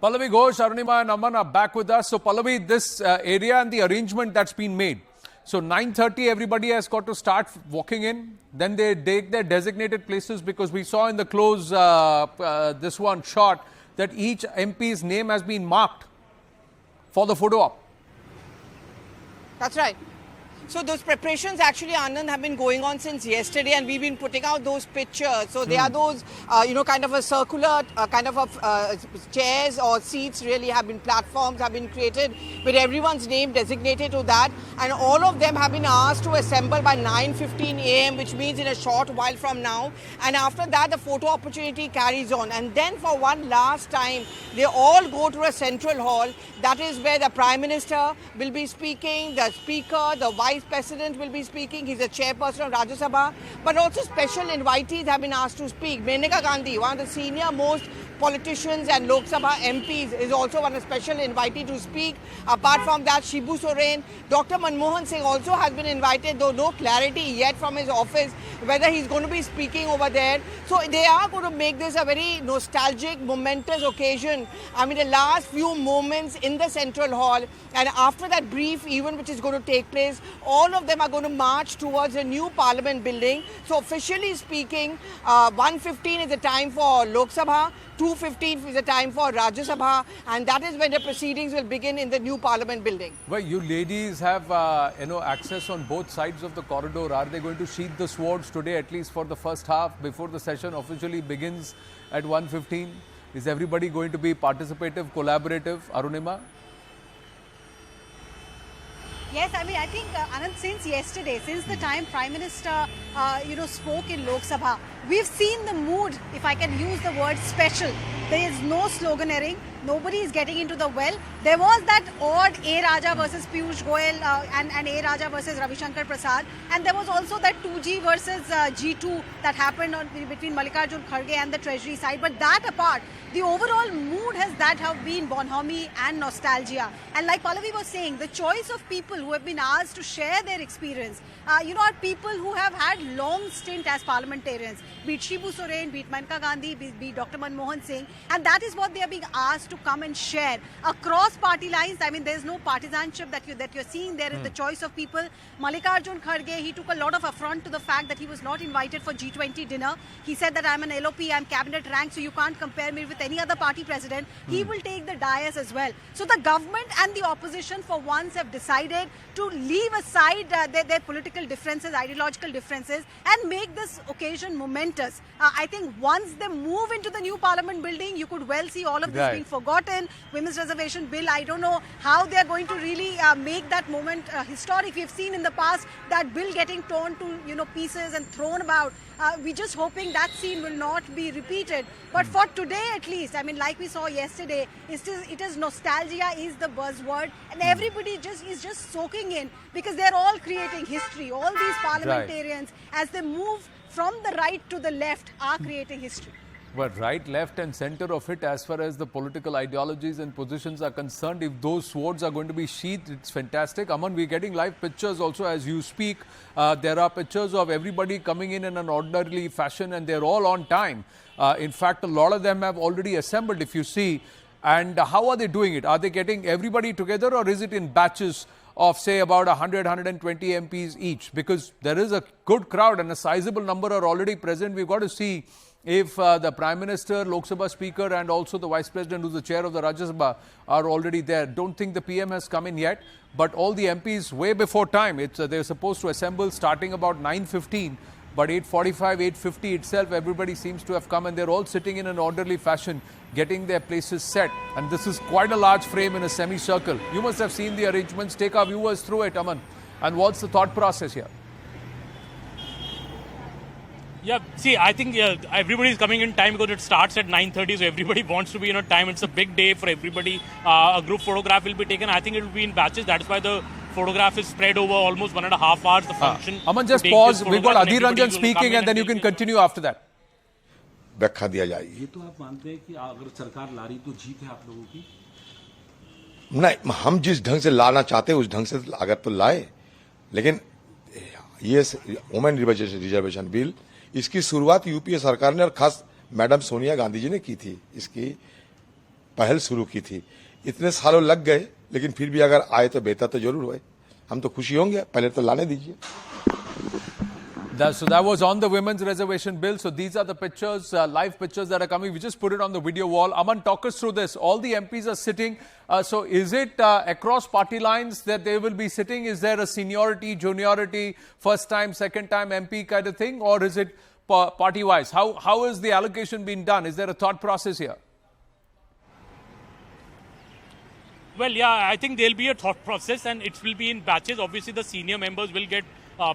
Pallavi Ghosh, Arunima and Aman are back with us. So Pallavi, this area and the arrangement that's been made. So 9:30 everybody has got to start walking in. Then they take their designated places, because we saw in the close this one shot that each MP's name has been marked for the photo op. That's right. So those preparations actually, Anand, have been going on since yesterday, and we've been putting out those pictures. So they are those, kind of a circular, kind of a chairs or seats really have been, platforms have been created with everyone's name designated to that. And all of them have been asked to assemble by 9:15 a.m., which means in a short while from now. And after that, the photo opportunity carries on. And then for one last time, they all go to a central hall. That is where the Prime Minister will be speaking, the Speaker, the Vice President will be speaking. He's the chairperson of Rajya Sabha. But also special invitees have been asked to speak. Maneka Gandhi, one of the senior most politicians and Lok Sabha MPs, is also one of the special invitee to speak. Apart from that, Shibu Soren, Dr. Manmohan Singh also has been invited, though no clarity yet from his office whether he's going to be speaking over there. So they are going to make this a very nostalgic, momentous occasion. I mean, the last few moments in the Central Hall, and after that brief event which is going to take place, all of them are going to march towards the new Parliament building. So officially speaking, 1:15 is the time for Lok Sabha, 2:15 is the time for Rajya Sabha, and that is when the proceedings will begin in the new Parliament building. Well, you ladies have access on both sides of the corridor. Are they going to sheath the swords today, at least for the first half, before the session officially begins at 1:15? Is everybody going to be participative, collaborative? Arunima? Yes, I mean, I think, Anand, since yesterday, since the time Prime Minister, spoke in Lok Sabha, we've seen the mood, if I can use the word special. There is no sloganeering. Nobody is getting into the well. There was that odd A. Raja versus Piyush Goyal and A. Raja versus Ravi Shankar Prasad. And there was also that 2G versus G2 that happened between Mallikarjun Kharge and the Treasury side. But that apart, the overall mood has been bonhomie and nostalgia. And like Pallavi was saying, the choice of people who have been asked to share their experience, are people who have had long stint as parliamentarians, be it Shibu Soren, be it Maneka Gandhi, be it Dr. Manmohan Singh. And that is what they are being asked to come and share across party lines. I mean, there's no partisanship that you're seeing. There is the choice of people. Mallikarjun Kharge, he took a lot of affront to the fact that he was not invited for G20 dinner. He said that I'm an LOP, I'm cabinet rank, so you can't compare me with any other party president. He will take the dais as well. So the government and the opposition for once have decided to leave aside their political differences, ideological differences, and make this occasion momentous. I think once they move into the new Parliament building, you could well see all of this being forgotten. Women's reservation bill, I don't know how they are going to really make that moment historic. We've seen in the past that bill getting torn to pieces and thrown about. We're just hoping that scene will not be repeated. But for today at least, I mean, like we saw yesterday, it is nostalgia is the buzzword, and everybody is just soaking in, because they're all creating history. All these parliamentarians, as they move from the right to the left, are creating history. But right, left and center of it, as far as the political ideologies and positions are concerned, if those swords are going to be sheathed, it's fantastic. Aman, we're getting live pictures also as you speak. There are pictures of everybody coming in an orderly fashion, and they're all on time. In fact, a lot of them have already assembled, if you see. And how are they doing it? Are they getting everybody together, or is it in batches of, say, about 100, 120 MPs each? Because there is a good crowd and a sizable number are already present. We've got to see if the Prime Minister, Lok Sabha Speaker, and also the Vice President, who's the chair of the Rajya Sabha, are already there. Don't think the PM has come in yet, but all the MPs way before time. They're supposed to assemble starting about 9:15, but 8:45, 8:50 itself, everybody seems to have come, and they're all sitting in an orderly fashion, getting their places set. And this is quite a large frame in a semicircle. You must have seen the arrangements. Take our viewers through it, Aman. And what's the thought process here? Yeah, see, I think everybody is coming in time because it starts at 9:30, so everybody wants to be in time. It's a big day for everybody. A group photograph will be taken. I think it will be in batches. That's why the photograph is spread over almost 1.5 hours, the function. Aman, just pause. We've got Adhir Ranjan speaking, and then you can continue after that. व्याख्या दिया जाएगी। ये तो आप मानते हैं कि अगर सरकार ला रही तो जीत है आप लोगों की? नहीं, हम जिस ढंग से लाना चाहते हैं उस ढंग से अगर तो लाए, लेकिन ये वुमेन रिजर्वेशन बिल, इसकी शुरुआत यूपीए सरकार ने और खास मैडम सोनिया गांधी जी ने की थी। इसकी पहल शुरू की थी। इतने सालों लग गए, लेकिन फिर भी अगर आए तो बेहतर तो जरूर हुए। हम तो खुशी होंगे, पहले तो लाने दीजिए। So that was on the women's reservation bill. So these are the pictures, live pictures that are coming. We just put it on the video wall. Aman, talk us through this. All the MPs are sitting. So is it across party lines that they will be sitting? Is there a seniority, juniority, first time, second time MP kind of thing? Or is it party wise? How is the allocation being done? Is there a thought process here? Well, yeah, I think there'll be a thought process and it will be in batches. Obviously, the senior members will get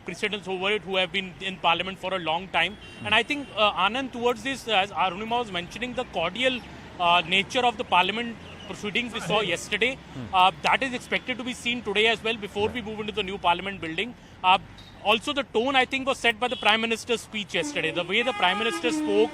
precedence over it who have been in parliament for a long time. And I think, Anand, towards this, as Arunima was mentioning, the cordial nature of the parliament proceedings we saw yesterday, that is expected to be seen today as well before we move into the new parliament building. Also, the tone, I think, was set by the Prime Minister's speech yesterday. The way the Prime Minister spoke,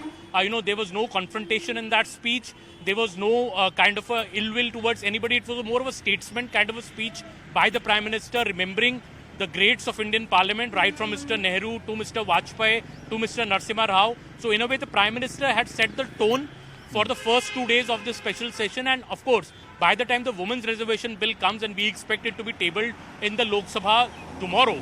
there was no confrontation in that speech. There was no kind of a ill will towards anybody. It was more of a statesman kind of a speech by the Prime Minister, remembering the greats of Indian Parliament, right from Mr. Nehru to Mr. Vajpayee to Mr. Narasimha Rao. So, in a way, the Prime Minister had set the tone for the first 2 days of this special session. And, of course, by the time the women's reservation bill comes, and we expect it to be tabled in the Lok Sabha tomorrow.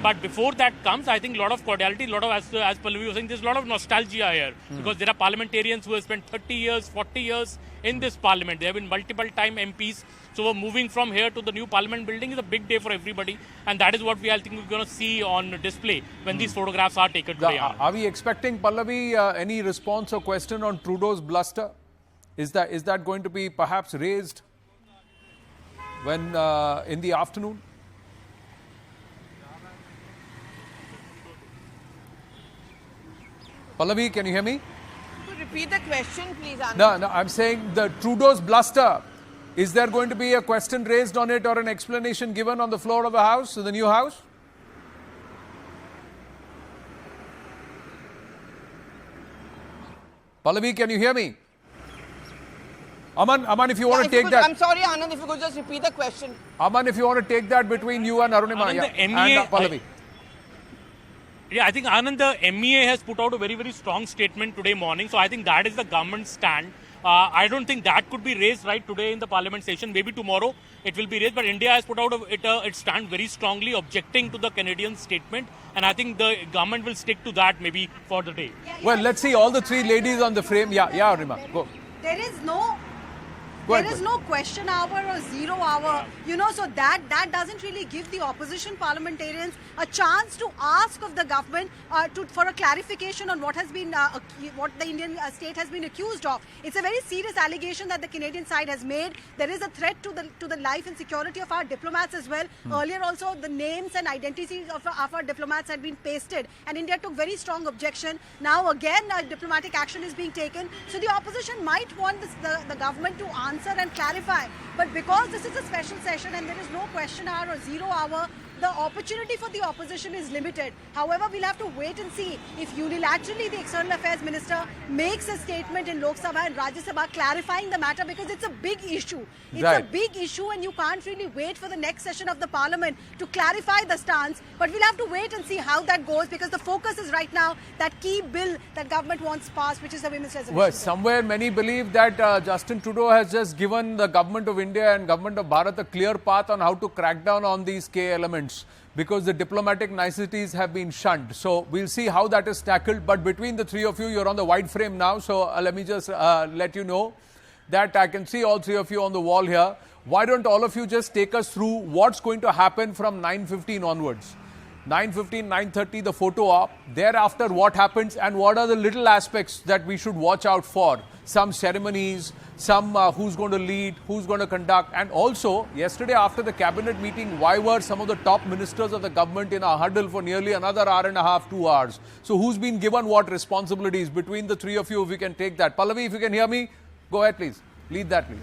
But before that comes, I think a lot of cordiality, a lot of, as Pallavi was saying, there's a lot of nostalgia here. Because there are parliamentarians who have spent 30 years, 40 years in this parliament. They have been multiple time MPs. So moving from here to the new parliament building is a big day for everybody. And that is what I think we're going to see on display when these photographs are taken today. Are we expecting, Pallavi, any response or question on Trudeau's bluster? Is that going to be perhaps raised when in the afternoon? Pallavi, can you hear me? Could you repeat the question, please, Anand? No, I'm saying the Trudeau's bluster. Is there going to be a question raised on it or an explanation given on the floor of the House, the new House? Pallavi, can you hear me? Aman, if you want to take that. I'm sorry, Anand, if you could just repeat the question. Aman, if you want to take that between you and Arunima. Anand, the and MEA, Pallavi. Yeah, I think, Anand, the MEA has put out a very, very strong statement today morning. So I think that is the government's stand. I don't think that could be raised right today in the parliament session. Maybe tomorrow it will be raised. But India has put out its stand very strongly, objecting to the Canadian statement. And I think the government will stick to that maybe for the day. Well, let's see all the three ladies on the frame. Yeah, Arunima, go. There is no question hour or 0 hour, so that doesn't really give the opposition parliamentarians a chance to ask of the government for a clarification on what has been what the Indian state has been accused of. It's a very serious allegation that the Canadian side has made. There is a threat to the life and security of our diplomats as well. Earlier also, the names and identities of our diplomats had been pasted, and India took very strong objection. Now again, diplomatic action is being taken. So the opposition might want the government to answer and clarify, but because this is a special session and there is no question hour or 0 hour, the opportunity for the opposition is limited. However, we'll have to wait and see if unilaterally the External Affairs Minister makes a statement in Lok Sabha and Rajya Sabha clarifying the matter, because it's a big issue. It's a big issue and you can't really wait for the next session of the Parliament to clarify the stance. But we'll have to wait and see how that goes, because the focus is right now that key bill that government wants passed, which is the Women's Reservation. Well, somewhere many believe that Justin Trudeau has just given the government of India and government of Bharat a clear path on how to crack down on these key elements, because the diplomatic niceties have been shunned. So we'll see how that is tackled. But between the three of you, you're on the wide frame now. So let me just let you know that I can see all three of you on the wall here. Why don't all of you just take us through what's going to happen from 9:15 onwards? 9:15, 9:30, the photo op. Thereafter, what happens and what are the little aspects that we should watch out for? Some ceremonies, some who's going to lead, who's going to conduct. And also, yesterday after the cabinet meeting, why were some of the top ministers of the government in a huddle for nearly another hour and a half, 2 hours? So who's been given what responsibilities between the three of you, if we can take that? Pallavi, if you can hear me, go ahead, please. Lead that, please.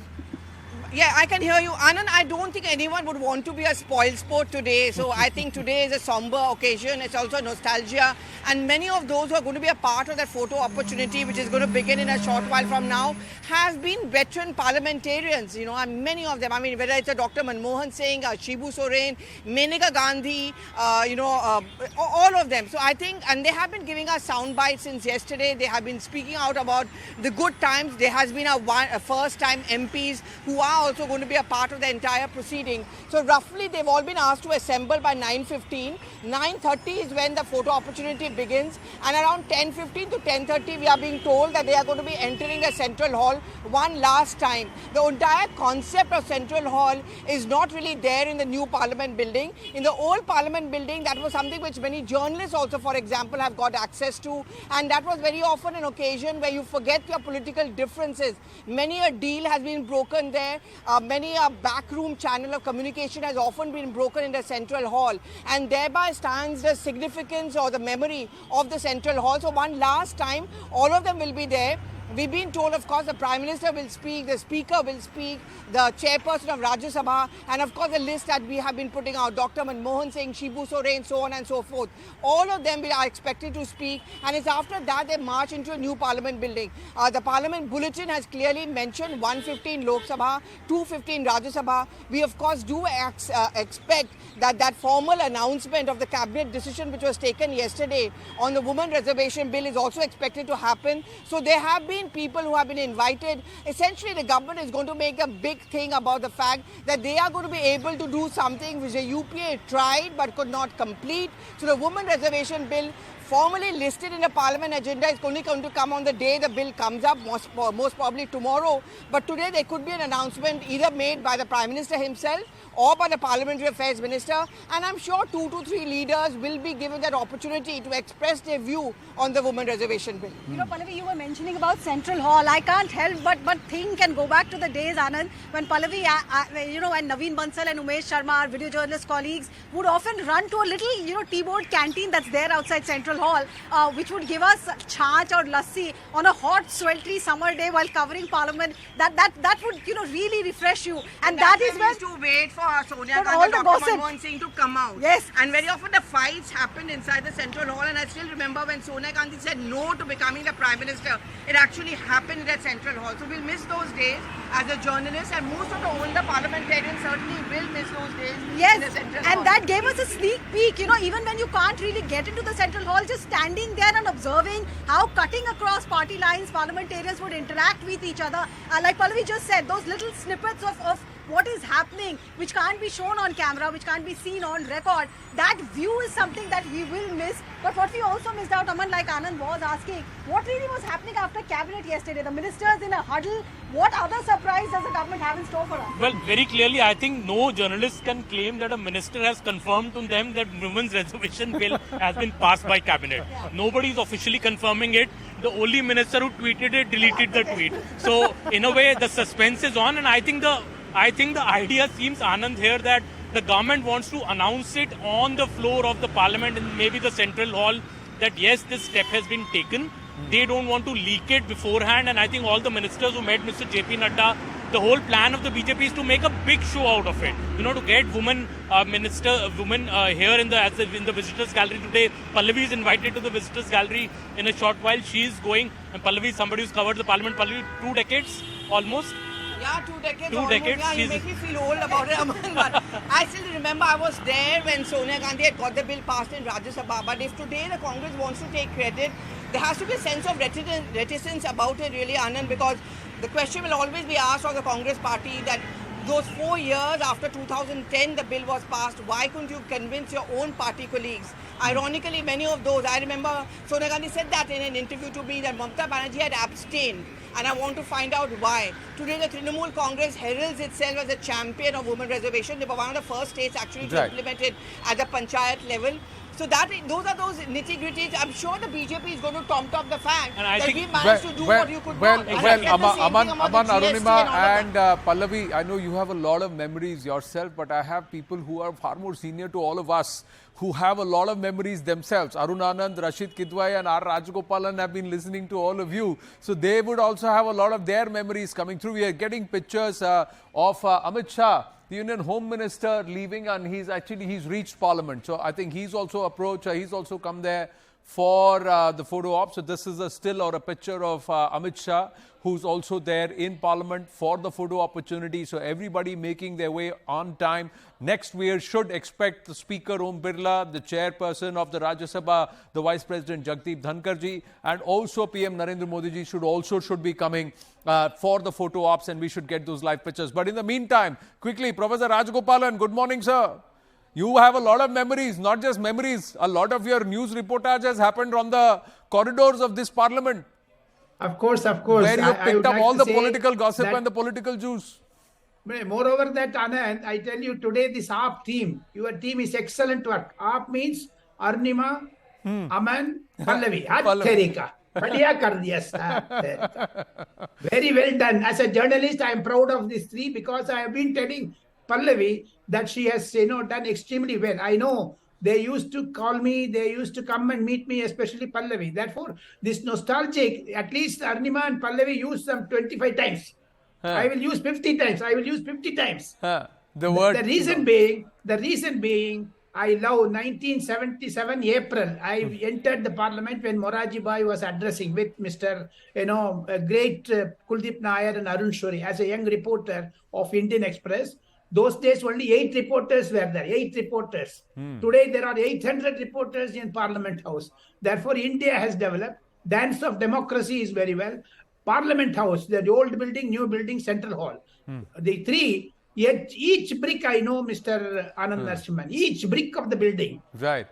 Yeah, I can hear you. Anand, I don't think anyone would want to be a spoil sport today. So I think today is a somber occasion. It's also nostalgia. And many of those who are going to be a part of that photo opportunity, which is going to begin in a short while from now, have been veteran parliamentarians, and many of them. I mean, whether it's a Dr. Manmohan Singh, Shibu Soren, Menaka Gandhi, all of them. So I think, and they have been giving us sound bites since yesterday. They have been speaking out about the good times. There has been a first-time MPs who are also going to be a part of the entire proceeding. So roughly they've all been asked to assemble by 9:15. 9:30 is when the photo opportunity begins, and around 10:15 to 10:30 we are being told that they are going to be entering the Central Hall one last time. The entire concept of Central Hall is not really there in the new Parliament building. In the old Parliament building, that was something which many journalists also, for example, have got access to, and that was very often an occasion where you forget your political differences. Many a deal has been broken there. Many a backroom channel of communication has often been broken in the Central Hall, and thereby stands the significance or the memory of the Central Hall. So one last time, all of them will be there. We've been told, of course, the Prime Minister will speak, the Speaker will speak, the Chairperson of Rajya Sabha, and of course the list that we have been putting out, Dr. Manmohan Singh, Shibu Soren, so on and so forth. All of them are expected to speak, and it's after that they march into a new Parliament building. The Parliament Bulletin has clearly mentioned 115 Lok Sabha, 215 Rajya Sabha. We of course do expect that formal announcement of the Cabinet decision which was taken yesterday on the Women Reservation Bill is also expected to happen. So there have been people who have been invited. Essentially, the government is going to make a big thing about the fact that they are going to be able to do something which the UPA tried but could not complete. So the Women Reservation Bill, formally listed in the Parliament agenda, is only going to come on the day the bill comes up, most probably tomorrow. But today there could be an announcement either made by the Prime Minister himself or by the Parliamentary Affairs Minister, and I'm sure 2 to 3 leaders will be given that opportunity to express their view on the Women Reservation Bill. Pallavi, you were mentioning about Central Hall. I can't help but think and go back to the days, Anand, when Pallavi, when Naveen Bansal and Umesh Sharma, our video journalist colleagues, would often run to a little, teaboard canteen that's there outside Central Hall, which would give us chaach or lassi on a hot, sweltering summer day while covering Parliament. That would, really refresh you. And that is when we used to wait for Sonia all Gandhi, the Dr. gossip. Manmohan Singh to come out. Yes. And very often the fights happened inside the Central Hall, and I still remember when Sonia Gandhi said no to becoming the Prime Minister, it actually happened in that Central Hall. So we'll miss those days as a journalist, and most of the older parliamentarians certainly will miss those days in the Central Hall. And that gave us a sneak peek, even when you can't really get into the Central Hall, just standing there and observing how cutting across party lines, parliamentarians would interact with each other. Like Pallavi just said, those little snippets of what is happening, which can't be shown on camera, which can't be seen on record, that view is something that we will miss. But what we also missed out, Aman, like Anand was asking, what really was happening after Cabinet yesterday? The ministers in a huddle. What other surprise does the government have in store for us? Well, very clearly, I think no journalist can claim that a minister has confirmed to them that Women's Reservation Bill has been passed by Cabinet. Yeah. Nobody is officially confirming it. The only minister who tweeted it deleted the tweet. So, in a way, the suspense is on, and I think the idea seems, Anand, here that the government wants to announce it on the floor of the Parliament and maybe the Central Hall that yes, this step has been taken. They don't want to leak it beforehand, and I think all the ministers who met Mr. JP Nadda, the whole plan of the BJP is to make a big show out of it. To get women here in the visitors gallery today. Pallavi is invited to the visitors gallery in a short while. She is going, and Pallavi is somebody who's covered the Parliament. Pallavi, 2 decades almost. Yeah, 2 decades. 2 decades. Yeah, you make me feel old about it, Aman. But I still remember I was there when Sonia Gandhi had got the bill passed in Rajya Sabha. But if today the Congress wants to take credit, there has to be a sense of reticence about it, really, Anand, because the question will always be asked of the Congress party that those 4 years after 2010 the bill was passed, why couldn't you convince your own party colleagues? Ironically, many of those, I remember Sonia Gandhi said that in an interview to me that Mamata Banerjee had abstained, and I want to find out why. Today the Trinamool Congress heralds itself as a champion of women reservation. They were one of the first states actually to implement it at the panchayat level. So those are those nitty-gritties. I'm sure the BJP is going to tom top the fact And I that think we managed to do what you could well, not. well, And I said the same Aman, thing about Aman, the GST Arunima and all of and that. Pallavi, I know you have a lot of memories yourself, but I have people who are far more senior to all of us who have a lot of memories themselves. Arun Anand, Rashid Kidwai and R. Rajagopalan have been listening to all of you. So they would also have a lot of their memories coming through. We are getting pictures of Amit Shah, the Union Home Minister, leaving, and he's reached Parliament. So I think he's also approached, he's also come there for the photo op. So this is a still or a picture of Amit Shah, who's also there in Parliament for the photo opportunity. So everybody making their way on time. Next we should expect the Speaker Om Birla, the Chairperson of the Rajya Sabha, the Vice President Jagdeep Dhankarji, and also PM Narendra Modi ji should be coming for the photo ops, and we should get those live pictures. But in the meantime, quickly, Professor Rajagopalan, good morning, sir. You have a lot of memories, not just memories. A lot of your news reportage has happened on the corridors of this Parliament. Of course. Where you picked would up like all to the say political gossip that- and the political juice. Moreover, that Anand, I tell you today, this AAP team, your team is excellent work. AAP means Arnima, Aman, Pallavi. Terika. Badhiya kar diya, sir. Very well done. As a journalist, I am proud of these three because I have been telling Pallavi that she has done extremely well. I know they used to call me, they used to come and meet me, especially Pallavi. Therefore, this nostalgic, at least Arnima and Pallavi use them 25 times. I will use 50 times. The reason being, I love 1977 April. I entered the parliament when Moraji Bhai was addressing with Mr. Great Kuldeep Nair and Arun Shuri as a young reporter of Indian Express. Those days only 8 reporters were there, 8 reporters. Today there are 800 reporters in Parliament House. Therefore, India has developed. Dance of democracy is very well. Parliament House, the old building, new building, Central Hall. The three, yet each brick I know, Mr. Anand Narasimhan, each brick of the building. Right.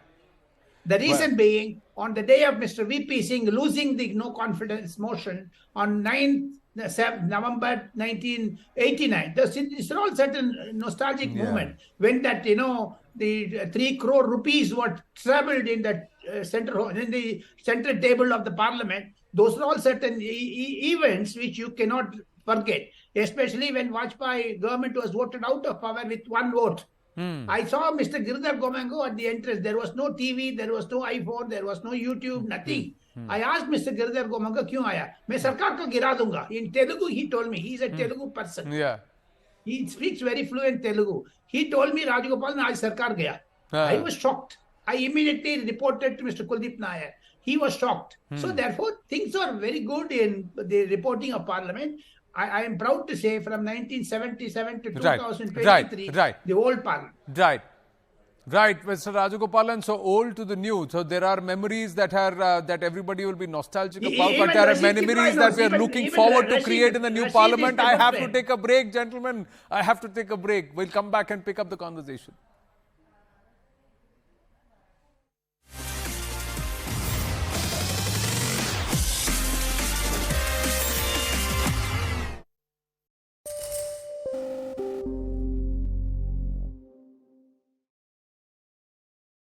The reason being, on the day of Mr. VP Singh losing the no confidence motion on 9th November 1989, these are all certain nostalgic moment when that, the 3 crore rupees were traveled in the central table of the parliament. Those are all certain events which you cannot forget, especially when Vajpayee government was voted out of power with 1 vote. I saw Mr. Girdhar Gomango at the entrance. There was no TV, there was no iPhone, there was no YouTube, nothing. I asked Mr. Girdhar Gomango, "Kyun aaya? Main sarkar ko gira dunga." In Telugu, he told me. He's a Telugu person. Yeah. He speaks very fluent Telugu. He told me, "Rajagopalan, aaj sarkar gaya." I was shocked. I immediately reported to Mr. Kuldeep Nair. He was shocked. So therefore, things are very good in the reporting of Parliament. I am proud to say from 1977 to 2023, the old Parliament. Right, Mr. Rajagopalan. So old to the new. So there are memories that are that everybody will be nostalgic about, but there are memories that we are looking forward to create in the new Parliament. I have to take a break, gentlemen. I have to take a break. We'll come back and pick up the conversation.